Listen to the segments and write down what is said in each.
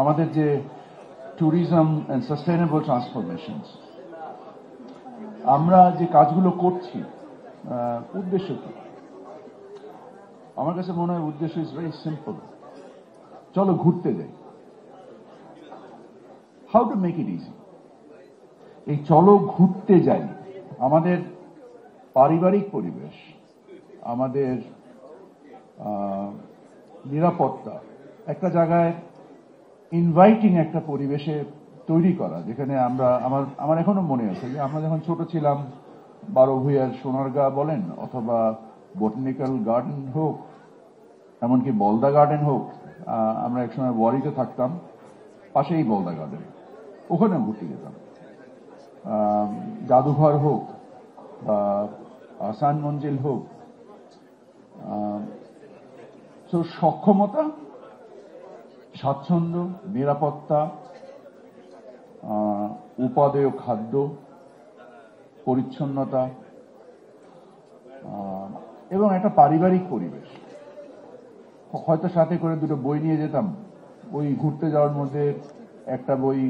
আমাদের যে tourism and sustainable transformations, আমরা যে কাজগুলো করছি, উদ্দেশ্য কি? আমার কাছে মনে হয় উদ্দেশ্য ইজ ভেরি সিম্পল। চলো ঘুরতে যাই। How to make it easy? এই চলো ঘুরতে যাই আমাদের পারিবারিক পরিবেশ, আমাদের নিরাপত্তা, একটা জায়গায় ইনভাইটিং একটা পরিবেশে তৈরি করা, যেখানে আমার এখনো মনে আছে যে আমরা যখন ছোট ছিলাম, বারোভূয়ার সোনারগাঁ বলেন অথবা বোটানিক্যাল গার্ডেন হোক, এমনকি বলদা গার্ডেন হোক, আমরা একসময় ওয়ারিতে থাকতাম, পাশেই বলদা গার্ডেন, ওখানে ঘুরতে যেতাম। জাদুঘর হোক বা আহসান মঞ্জিল হোক, তো সক্ষমতা, স্বাচ্ছন্দ্য, নিরাপত্তা, উপাদেয় খাদ্য, পরিচ্ছন্নতা এবং একটা পারিবারিক পরিবেশ। হয়তো সাথে করে দুটো বই নিয়ে যেতাম, ওই ঘুরতে যাওয়ার মধ্যে একটা বই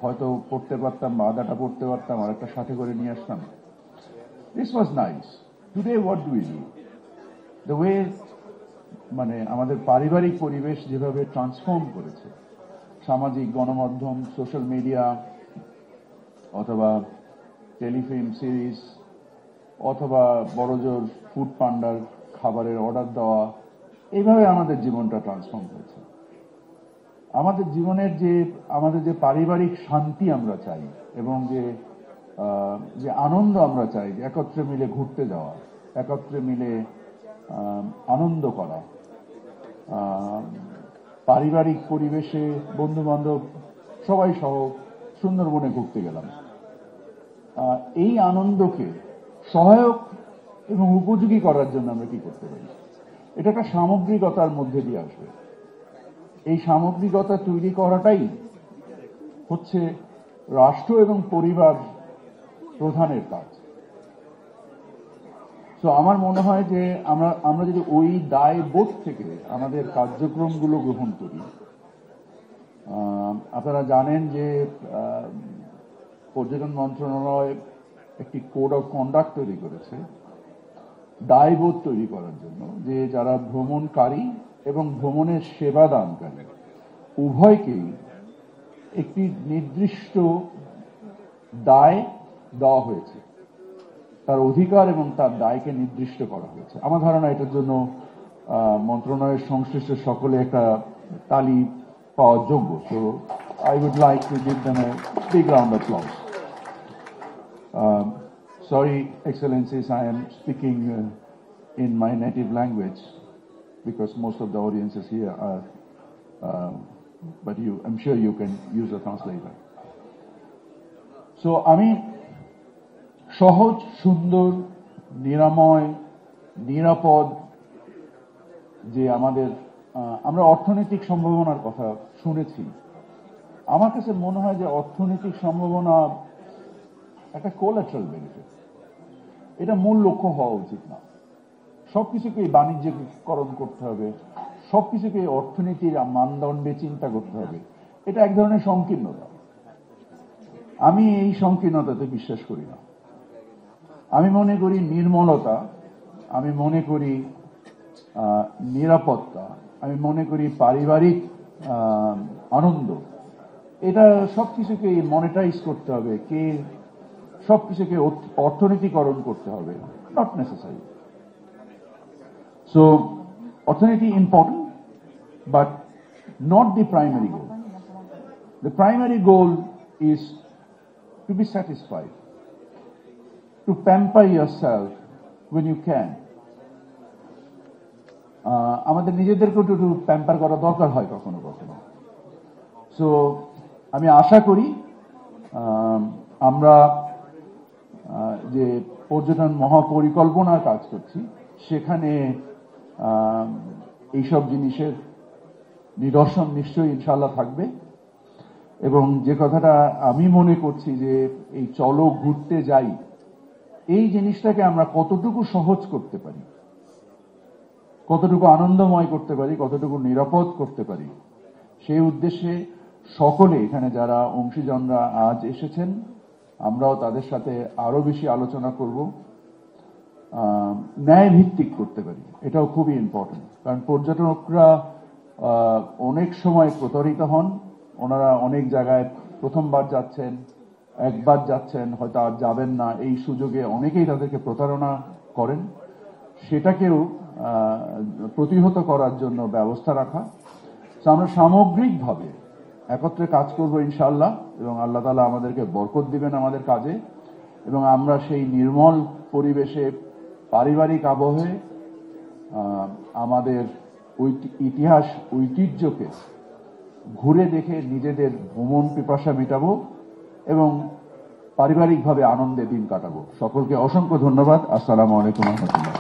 হয়তো পড়তে পারতাম বা আধাটা পড়তে পারতাম, আর একটা সাথে করে নিয়ে আসতাম। This was nice. Today what do we do? The way মানে আমাদের পারিবারিক পরিবেশ যেভাবে ট্রান্সফর্ম করেছে, সামাজিক গণমাধ্যম, সোশ্যাল মিডিয়া অথবা টেলিফিল্ম সিরিজ অথবা বড়জোর ফুড পান্ডার খাবারের অর্ডার দেওয়া, এইভাবে আমাদের জীবনটা ট্রান্সফর্ম করেছে। আমাদের জীবনের আমাদের যে পারিবারিক শান্তি আমরা চাই এবং যে আনন্দ আমরা চাই, একত্রে মিলে ঘুরতে যাওয়া, একত্রে মিলে আনন্দ করা, পারিবারিক পরিবেশে বন্ধু বান্ধব সবাই সহ সুন্দরবনে ঘুরতে গেলাম, এই আনন্দকে সহায়ক এবং উপযোগী করার জন্য আমরা কি করতে পারি? এটা একটা সামগ্রিকতার মধ্যে দিয়ে আসবে। এই সামগ্রিকতা তৈরি করাটাই হচ্ছে রাষ্ট্র এবং পরিবার প্রধানের কাজ। তো আমার মনে হয় যে আমরা যদি ওই দায়বোধ থেকে আমাদের কার্যক্রমগুলো গ্রহণ করি, আপনারা জানেন যে পর্যটন মন্ত্রণালয় একটি কোড অফ কন্ডাক্ট তৈরি করেছে দায়বোধ তৈরি করার জন্য, যে যারা ভ্রমণকারী এবং ভ্রমণের সেবা দানকারী উভয়কেই একটি নির্দিষ্ট দায় দেওয়া হয়েছে, তার অধিকার এবং তার দায়কে নির্দিষ্ট করা হয়েছে। আমার ধারণা এটার জন্য মন্ত্রণালয়ের সংশ্লিষ্ট সকলে একটা তালি পাওয়ার যোগ্য। So I would like to give them a big round of applause. Sorry, Excellencies, I am speaking in my native language because most of the audiences here are, but I'm sure you can use a translator. So, আমি সহজ, সুন্দর, নিরাময়, নিরাপদ যে আমরা অর্থনৈতিক সম্ভাবনার কথা শুনেছি। আমার কাছে মনে হয় যে অর্থনৈতিক সম্ভাবনা একটা কোলাটারাল বেনিফিট, এটা মূল লক্ষ্য হওয়া উচিত না। সবকিছুকে বাণিজ্যিকরণ করতে হবে, সবকিছুকে অর্থনীতির মানদণ্ডে চিন্তা করতে হবে, এটা এক ধরনের সংকীর্ণতা। আমি এই সংকীর্ণতাতে বিশ্বাস করি না। আমি মনে করি নির্মলতা, আমি মনে করি নিরাপত্তা, আমি মনে করি পারিবারিক আনন্দ, এটা সবকিছুকে মনিটাইজ করতে হবে, সবকিছুকে অর্থনীতিকরণ করতে হবে, নট নেসেসারি। সো অর্থনীতি important, but not the primary goal. The primary goal is to be satisfied, to pamper yourself when you can. আমাদের নিজেদেরকে একটু প্যাম্পার করা দরকার হয় কখনো কখনো। সো আমি আশা করি আমরা যে পর্যটন মহাপরিকল্পনার কাজ করছি সেখানে এইসব জিনিসের নিদর্শন নিশ্চয়ই ইনশাআল্লাহ থাকবে। এবং যে কথাটা আমি মনে করছি যে এই চলো ঘুরতে যাই, এই জিনিসটাকে আমরা কতটুকু সহজ করতে পারি, কতটুকু আনন্দময় করতে পারি, কতটুকু নিরাপদ করতে পারি, সেই উদ্দেশ্যে সকলে এখানে যারা অংশীজনরা আজ এসেছেন, আমরাও তাদের সাথে আরো বেশি আলোচনা করব, ন্যায় ভিত্তিক করতে পারি, এটাও খুবই ইম্পর্টেন্ট। কারণ পর্যটকরা অনেক সময় প্রতারিত হন, ওনারা অনেক জায়গায় প্রথমবার যাচ্ছেন, একবার যাচ্ছেন, হয়তো আর যাবেন না, এই সুযোগে অনেকেই তাদেরকে প্রতারণা করেন। সেটাকেও প্রতিহত করার জন্য ব্যবস্থা রাখা। আমরা সামগ্রিকভাবে একত্রে কাজ করব ইনশাআল্লাহ, এবং আল্লাহ তাআলা আমাদেরকে বরকত দিবেন আমাদের কাজে, এবং আমরা সেই নির্মল পরিবেশে পারিবারিক আবহে আমাদের ইতিহাস ঐতিহ্যকে ঘুরে দেখে নিজেদের ভ্রমণ পিপাসা মেটাবো এবং পারিবারিকভাবে আনন্দে দিন কাটাবো। সকলকে অসংখ্য ধন্যবাদ। আসসালামু আলাইকুম ওয়া রাহমাতুল্লাহ।